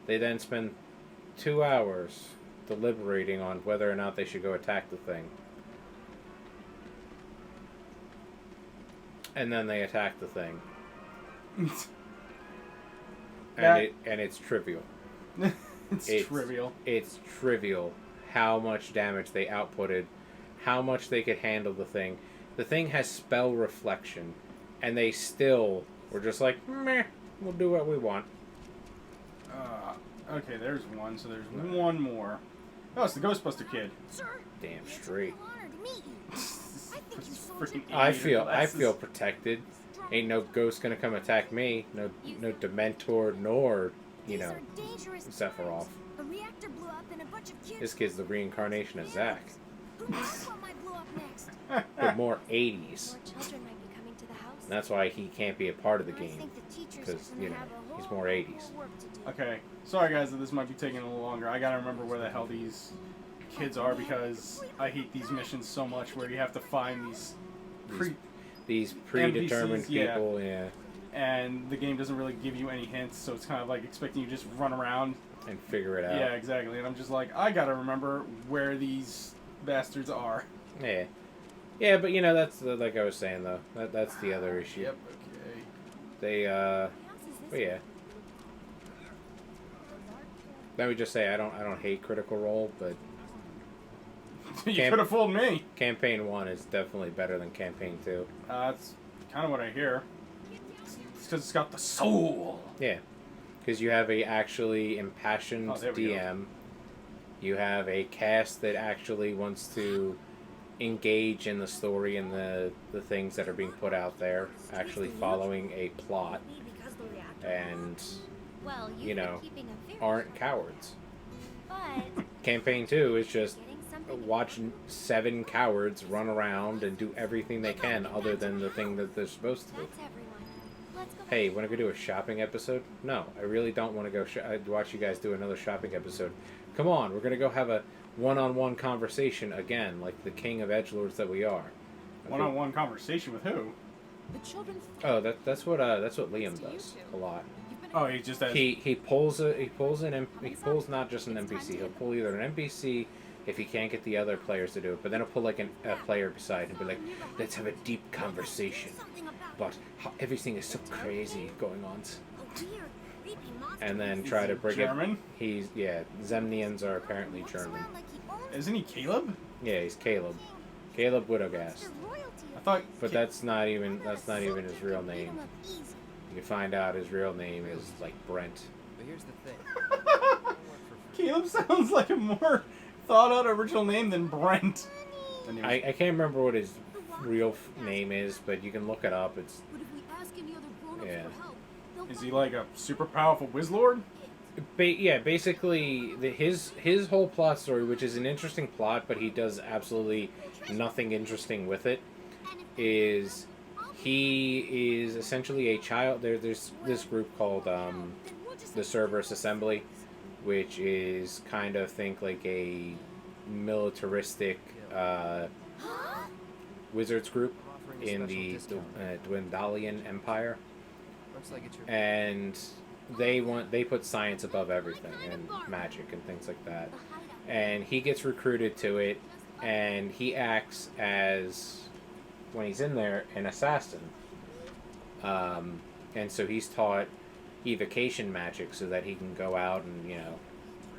They then spend 2 hours deliberating on whether or not they should go attack the thing. And then they attack the thing. And it's trivial. it's trivial. It's trivial how much damage they outputted, how much they could handle the thing. The thing has spell reflection, and they still were just like, meh, we'll do what we want. Okay, there's one, so there's one more. Oh, it's the Ghostbuster kid. Sir, Damn straight. I I feel protected. Ain't no ghost gonna come attack me. No Dementor nor, Sephiroth. A reactor blew up and a bunch of kids. This kid's the reincarnation of Zack. Who knows what might blow up next? But more 80s. More children might be coming to the house. And that's why he can't be a part of the I game. think the teachers Because, are gonna have a he's whole more 80s. work to do. Okay, sorry guys that this might be taking a little longer. I gotta remember where the hell these kids are because I hate these missions so much where you have to find These predetermined NPCs, yeah. people, yeah. And the game doesn't really give you any hints, so it's kind of like expecting you to just run around. And figure it out. Yeah, exactly. And I'm just like, I gotta remember where these bastards are. Yeah. Yeah, but that's like I was saying though. That's the other issue. Yep, okay. They but yeah. Let me just say I don't hate Critical Role, but You could have fooled me. Campaign 1 is definitely better than Campaign 2. That's kind of what I hear. It's because it's got the soul. Yeah. Because you have a actually impassioned DM. You have a cast that actually wants to engage in the story and the things that are being put out there, actually following a plot, and, aren't cowards. Campaign 2 is just watch 7 cowards run around and do everything they can other than the thing that they're supposed to do. Hey, want to go do a shopping episode? No, I really don't want to go watch you guys do another shopping episode. Come on, we're going to go have a one-on-one conversation again, like the king of edgelords that we are. One-on-one conversation with who? Oh, that's what Liam does a lot. Oh, he just has... He pulls not just an NPC. He'll pull either an NPC if he can't get the other players to do it, but then he'll pull like a player beside and be like, let's have a deep conversation about how everything is so crazy going on. And then try to bring German? it. Zemnians are apparently German. Isn't he Caleb? Yeah, he's Caleb. Caleb Widowgast. I thought... But that's not even his real name. You find out his real name is like Brent. But here's the thing. Caleb sounds like a more thought out original name than Brent. I can't remember what his real name is, but you can look it up. It's yeah. Is he like a super powerful Wizlord? Basically his whole plot story, which is an interesting plot, but he does absolutely nothing interesting with it, is he is essentially a child. There's this group called the Cerberus Assembly, which is kind of think like a militaristic wizards group in the Dwendalian Empire, and they put science above everything and magic and things like that. And he gets recruited to it, and he acts as, when he's in there, an assassin. And so he's taught evocation magic so that he can go out and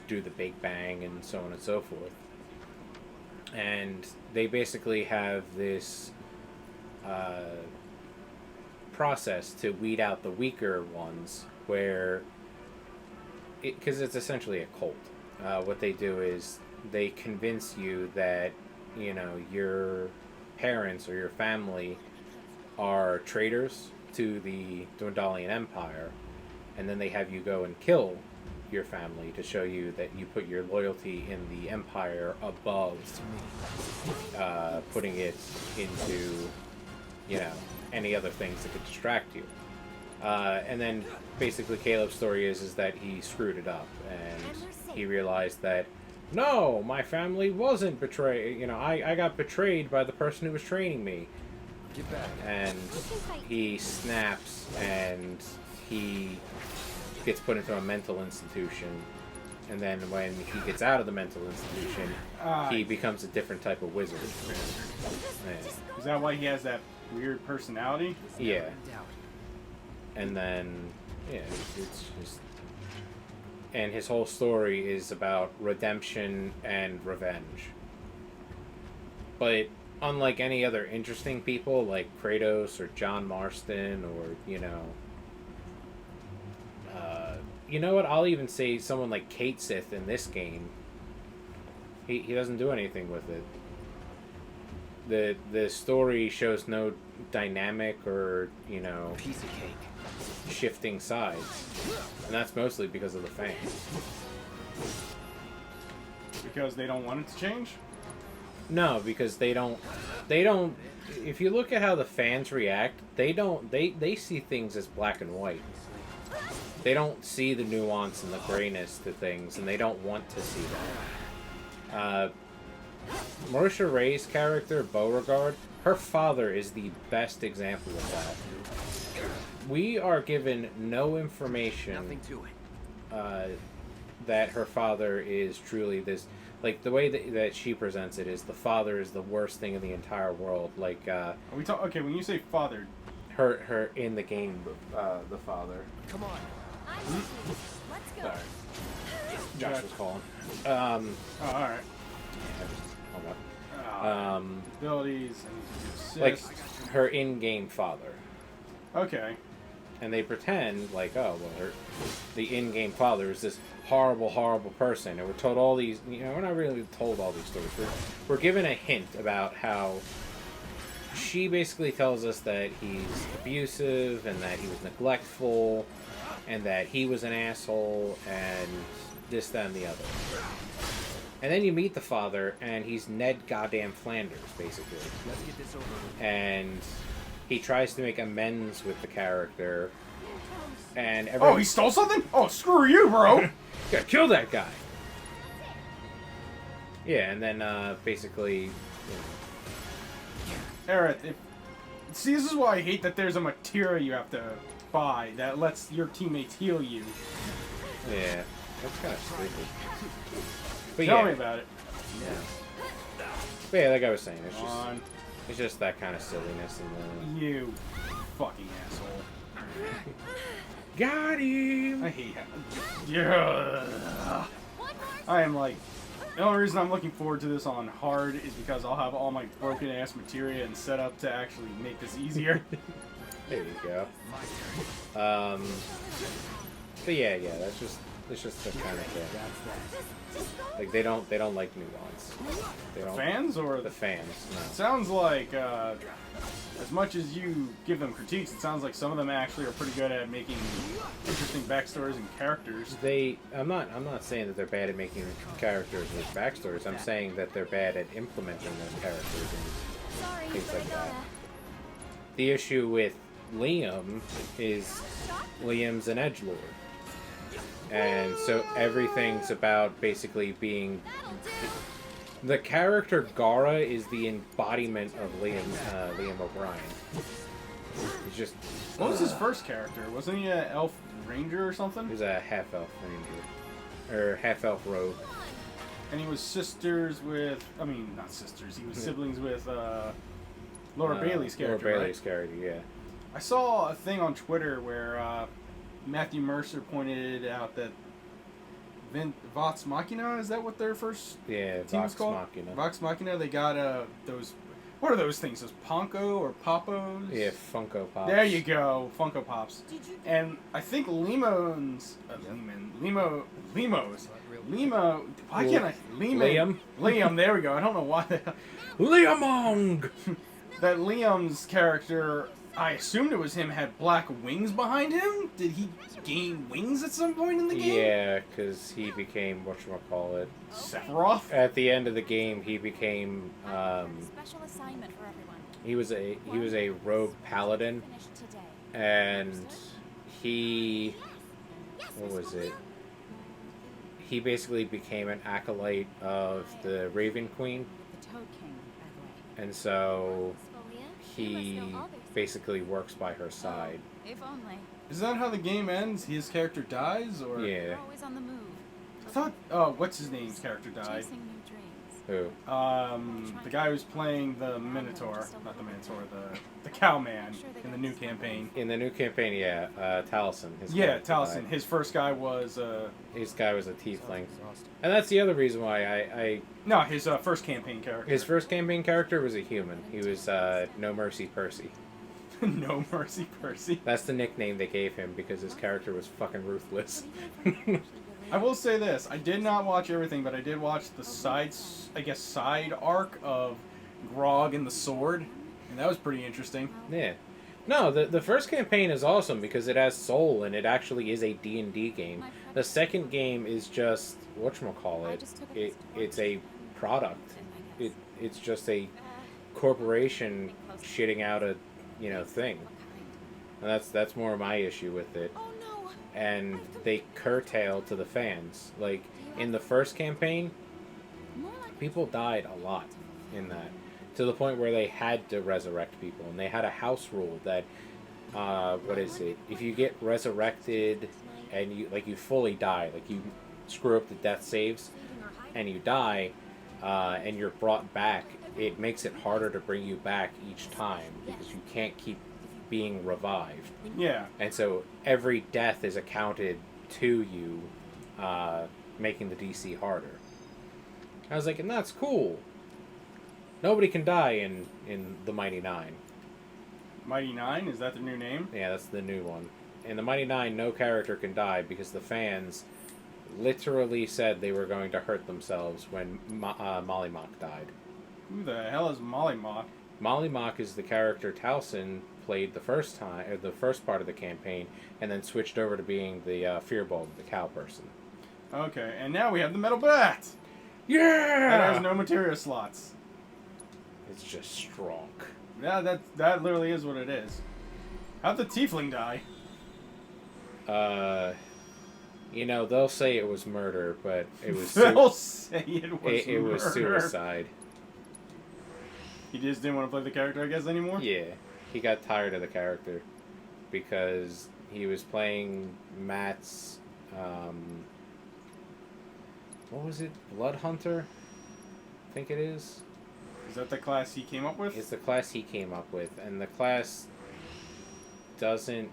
do the Big Bang and so on and so forth. And they basically have this process to weed out the weaker ones, where because it's essentially a cult. What they do is they convince you that your parents or your family are traitors to the Dwendalian Empire, and then they have you go and kill your family to show you that you put your loyalty in the Empire above putting it into any other things that could distract you. And then basically Caleb's story is that he screwed it up, and he realized that no, my family wasn't betrayed. I got betrayed by the person who was training me. Get back. And he snaps, and he gets put into a mental institution, and then when he gets out of the mental institution, he becomes a different type of wizard. Yeah. Is that why he has that weird personality? Yeah. In doubt. And then, yeah, it's just... And his whole story is about redemption and revenge. But unlike any other interesting people, like Kratos or John Marston or, you know what? I'll even say someone like Kate Sith in this game. He doesn't do anything with it. The story shows no dynamic or, Piece of cake. shifting sides. And that's mostly because of the fans. Because they don't want it to change? No, because they don't if you look at how the fans react, they see things as black and white. They don't see the nuance and the grayness to things, and they don't want to see that. Marisha Ray's character, Beauregard, her father is the best example of that. We are given no information Nothing to it. that her father is truly this. Like, the way that she presents it is the father is the worst thing in the entire world. Like, Are we okay, when you say father... her in the game, the father. Come on. I'm with you. Let's go. Sorry. Josh was calling. Oh, alright. I just hung up. Abilities and Like, assist. her in-game father. Okay. And they pretend like, oh, well, the in-game father is this horrible, horrible person. And we're told all these, we're not really told all these stories. We're given a hint about how she basically tells us that he's abusive and that he was neglectful and that he was an asshole and this, that, and the other. And then you meet the father, and he's Ned goddamn Flanders, basically. Let's get this over with. And he tries to make amends with the character. And Oh, he stole something? Oh, screw you, bro! gotta kill that guy. Yeah, and then basically, Aerith, see, this is why I hate that there's a materia you have to buy that lets your teammates heal you. yeah, that's kind of stupid. But Tell yeah, me about it. yeah. But yeah, like I was saying, Come it's just that kind of silliness and You fucking asshole. got him. I hate him. Yeah. I am like, the only reason I'm looking forward to this on hard is because I'll have all my broken ass materia and set up to actually make this easier. There you go. But yeah, it's just the kind of thing. Like they don't like nuance. They don't. Fans or The fans? No. Sounds like, as much as you give them critiques, it sounds like some of them actually are pretty good at making interesting backstories and characters. I'm not saying that they're bad at making characters with backstories. I'm saying that they're bad at implementing those characters and Sorry, things but I like that. gotta. The issue with Liam is Liam's an edgelord. And so everything's about basically being... The character Gara is the embodiment of Liam O'Brien. He's just... What was his first character? Wasn't he an elf ranger or something? He was a half-elf ranger. Or half-elf rogue. And he was sisters with... I mean, not sisters. He was siblings with Laura Bailey's character, Laura Bailey's character, yeah. I saw a thing on Twitter where Matthew Mercer pointed out that Vox Machina, is that what their first Yeah, team was Vox called? Machina. Vox Machina, they got those... What are those things? Those Ponko or Popos? Yeah, Funko Pops. There you go, Funko Pops. Did you And I think Limo's... Limo... Why can't I... Liam? Liam, there we go. I don't know why. Liamong! That Liam's character, I assumed it was him, had black wings behind him? Did he gain wings at some point in the game? Yeah, because he became, whatchamacallit. Sephiroth? At the end of the game, he became, special assignment for everyone. he was a rogue paladin, Finished today. and he, what was it? He basically became an acolyte of the Raven Queen, The Toad King, by the way. and so Spolian, you he must know all this. basically works by her side. If only. Is that how the game ends? His character dies, or? Yeah. You're always on the move. I thought. Oh, what's his name's character died? Chasing new dreams. Who? The guy who's playing the Minotaur, not the Minotaur, the Cowman in the new campaign. In the new campaign, yeah, Taliesin. Yeah, character Taliesin. died. His first guy was His guy was a tiefling, and that's the other reason why I no, his first campaign character. his first campaign character was a human. He was No Mercy Percy. No Mercy Percy. That's the nickname they gave him because his character was fucking ruthless. I will say this: I did not watch everything, but I did watch the side arc of Grog and the Sword, and that was pretty interesting. Yeah. No, the first campaign is awesome because it has soul and it actually is a D&D game. The second game is just whatchamacallit. It's a product. It's just a corporation shitting out a thing. And that's more my issue with it. Oh no! And they curtail to the fans. Like in the first campaign, More like people died a lot in that, to the point where they had to resurrect people, and they had a house rule that what is it, if you get resurrected and you fully die, like you screw up the death saves and you die and you're brought back, it makes it harder to bring you back each time because you can't keep being revived. Yeah. And so every death is accounted to you, making the DC harder. I was like, and that's cool. Nobody can die in the Mighty Nine. Mighty Nine, is that the new name? Yeah, that's the new one. In the Mighty Nine, no character can die because the fans literally said they were going to hurt themselves when Molly Mock died. Who the hell is Molly Mock? Molly Mock is the character Taliesin played the first time, or the first part of the campaign, and then switched over to being the Fearbulb, the cow person. Okay, and now we have the Metal Bat! Yeah! That has no materia slots. It's just strong. Yeah, that literally is what it is. How'd the Tiefling die? They'll say it was murder, but it was They'll say it was it was murder. suicide. He just didn't want to play the character, I guess, anymore? Yeah, he got tired of the character because he was playing Matt's what was it? Blood Hunter? I think it is. Is that the class he came up with? It's the class he came up with, and the class doesn't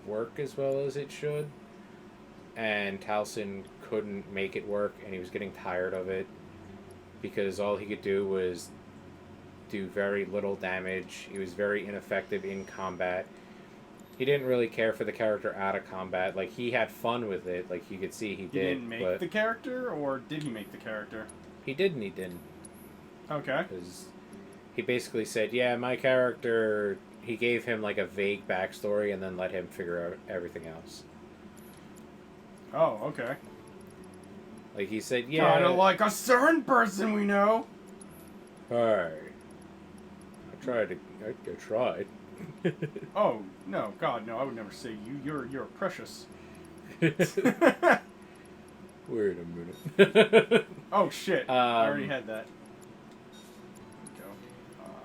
work as well as it should. And Taliesin couldn't make it work, and he was getting tired of it because all he could do was do very little damage. He was very ineffective in combat. He didn't really care for the character out of combat. Like, he had fun with it. Like, you could see he did. He didn't make the character, or did he make the character? He did and he didn't. Okay. Because he basically said, yeah, my character... He gave him, like, a vague backstory and then let him figure out everything else. Oh, okay. Like, he said, yeah... Kinda like a certain person we know. Hi. I tried. Oh, no, God, no, I would never say you. You're precious. Wait a minute. Oh, shit. I already had that. Go.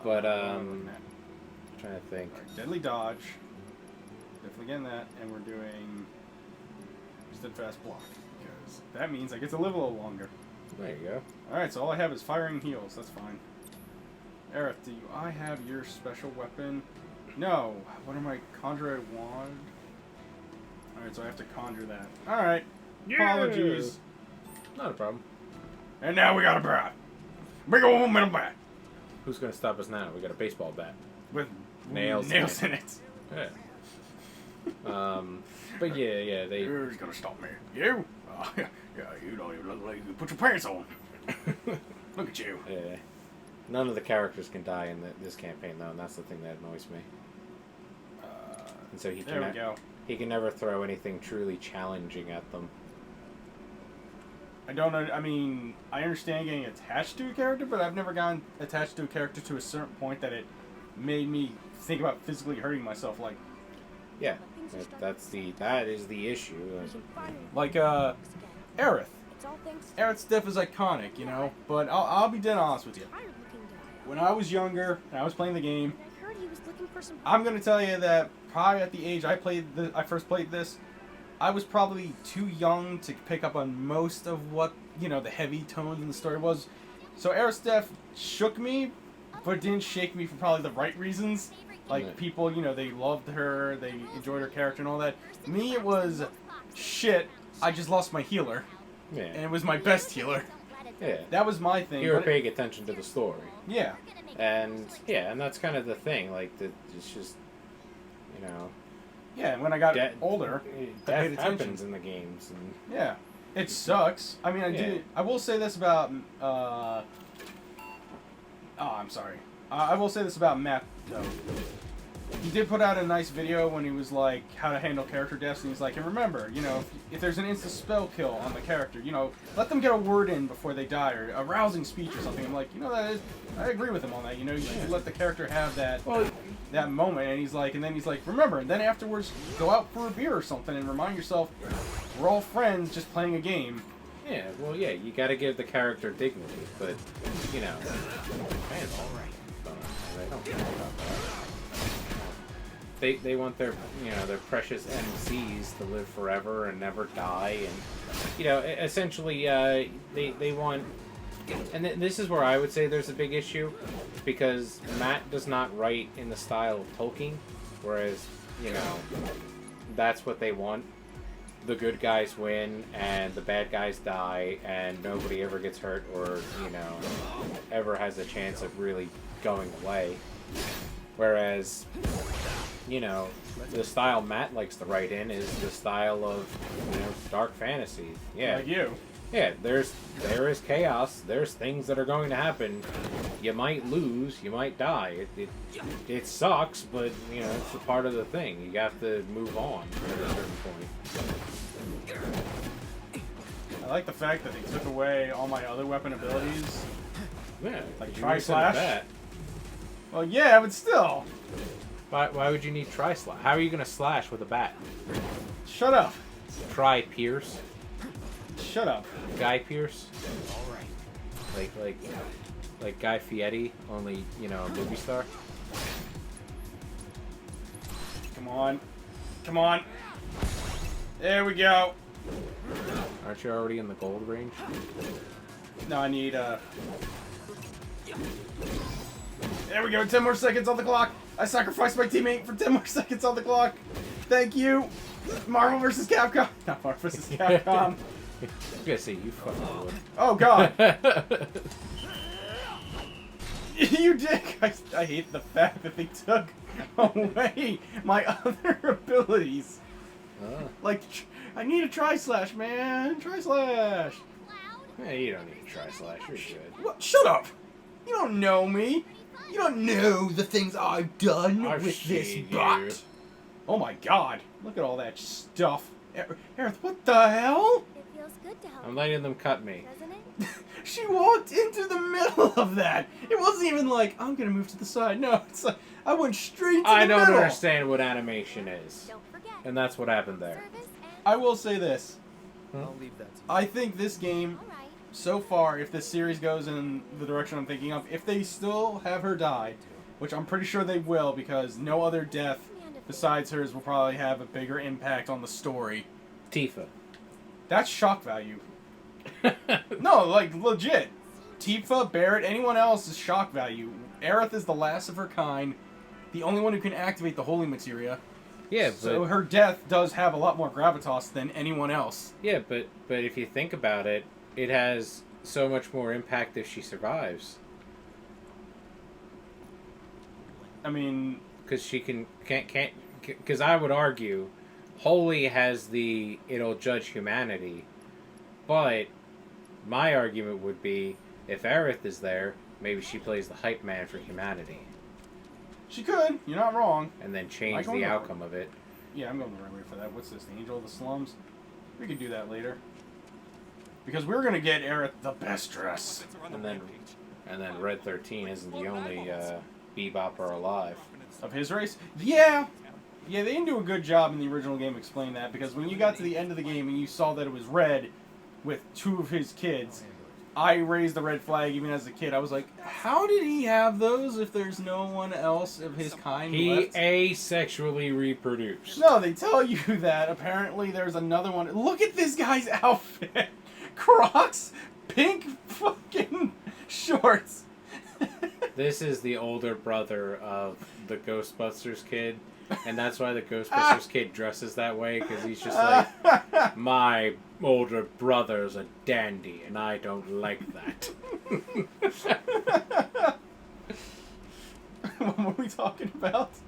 But, trying to think. Right, deadly dodge. Definitely getting that, and we're doing steadfast block, because that means I get to live a little longer. There you go. Alright, so all I have is firing heals, that's fine. Aerith, do I have your special weapon? No. What am I? Conjure a wand? Alright, so I have to conjure that. Alright. Apologies. Not a problem. And now we got a bat. Big old metal bat. Who's going to stop us now? We got a baseball bat. With Nails in it. Yeah. But yeah, they... Who's gonna stop me? You? Yeah, you don't even look like you put your pants on. Look at you. Yeah. None of the characters can die in this campaign, though, and that's the thing that annoys me. And so there we go. He can never throw anything truly challenging at them. I don't know. I mean, I understand getting attached to a character, but I've never gotten attached to a character to a certain point that it made me think about physically hurting myself. Like, yeah, that is the issue. like Aerith. Aerith's death is iconic, you know. But I'll be dead honest with you. When I was younger and I was playing the game, I'm gonna tell you that probably at the age I first played this, I was probably too young to pick up on most of what, the heavy tones in the story was. So Aerith's death shook me, but it didn't shake me for probably the right reasons. Like, Right. people, they loved her, they enjoyed her character and all that. Me, it was, shit, I just lost my healer. Yeah. And it was my best healer. Yeah. That was my thing. You were but paying attention to the story. yeah. And that's kind of the thing. Like, it's just, Yeah, and when I got Death- older, I paid death attention. happens in the games. And Yeah. It sucks. I mean, I will say this about, I'm sorry. I will say this about Matt, though. He did put out a nice video when he was like, how to handle character deaths, and he's like, and remember, if there's an instant spell kill on the character, let them get a word in before they die, or a rousing speech or something. I'm like, I agree with him on that. You should let the character have that moment, and he's like, remember, and then afterwards, go out for a beer or something, and remind yourself, we're all friends just playing a game. yeah, well, yeah, you got to give the character dignity, but fans all right. They don't care about that. They want their their precious MCs to live forever and never die, and essentially they want. And this is where I would say there's a big issue, because Matt does not write in the style of Tolkien, whereas that's what they want. The good guys win and the bad guys die, and nobody ever gets hurt or ever has a chance of really going away. Whereas the style Matt likes to write in is the style of dark fantasy. Yeah, Like you. yeah. There is chaos. There's things that are going to happen. You might lose. You might die. It sucks, but it's a part of the thing. You have to move on at a certain point. I like the fact that they took away all my other weapon abilities. Yeah, Like you Tri-Slash? said that. Well, yeah, but still. Why would you need tri-slash? How are you gonna slash with a bat? Shut up. Tri-pierce? Shut up. Guy Pierce? Like Guy Fieri, only a movie star. Come on. Come on. There we go. Aren't you already in the gold range? No, I need, There we go, 10 more seconds on the clock. I sacrificed my teammate for 10 more seconds on the clock. Thank you. Marvel vs. Capcom. Not Marvel vs. Capcom. I'm gonna say you fucking would. Oh, God. You dick. I hate the fact that they took away my other abilities. Like, I need a Tri-Slash, man. Tri-Slash. Yeah, you don't need a tri-slash. You're good. What? Shut up. You don't know me. You don't know the things I've done I've with this seen bot. you. Oh my god. Look at all that stuff. Aerith, what the hell? It feels good to help. I'm letting them cut me. Doesn't it? She walked into the middle of that. It wasn't even like, I'm gonna move to the side. No, it's like, I went straight to I the don't middle. understand what animation is. Don't forget. And that's what happened there. Service and I will say this. I'll leave that to you. I think this game, all right. so far, if this series goes in the direction I'm thinking of, if they still have her die, which I'm pretty sure they will, because no other death besides hers will probably have a bigger impact on the story. Tifa. That's shock value. No, like, legit. Tifa, Barrett, anyone else is shock value. Aerith is the last of her kind, the only one who can activate the holy materia. Yeah, So but her death does have a lot more gravitas than anyone else. yeah, but if you think about it, it has so much more impact if she survives, I mean, because she can't. Because I would argue, Holy has the it'll judge humanity, but my argument would be if Aerith is there, maybe she plays the hype man for humanity, she could. You're not wrong. and then Am I change going the the- outcome of it. Yeah, I'm going the right way for that. What's this? The Angel of the Slums? We could do that later. Because we're going to get Aerith the best dress. And then Red 13 isn't the only bebopper alive. Of his race? Yeah! Yeah, they didn't do a good job in the original game explaining that, because when you got to the end of the game and you saw that it was Red with two of his kids, I raised the red flag even as a kid. I was like, how did he have those if there's no one else of his kind He left? asexually reproduced. No, they tell you that. Apparently there's another one. Look at this guy's outfit. Crocs, pink fucking shorts. This is the older brother of the Ghostbusters kid, and that's why the Ghostbusters kid dresses that way, because he's just like, my older brother's a dandy, and I don't like that. What were we talking about?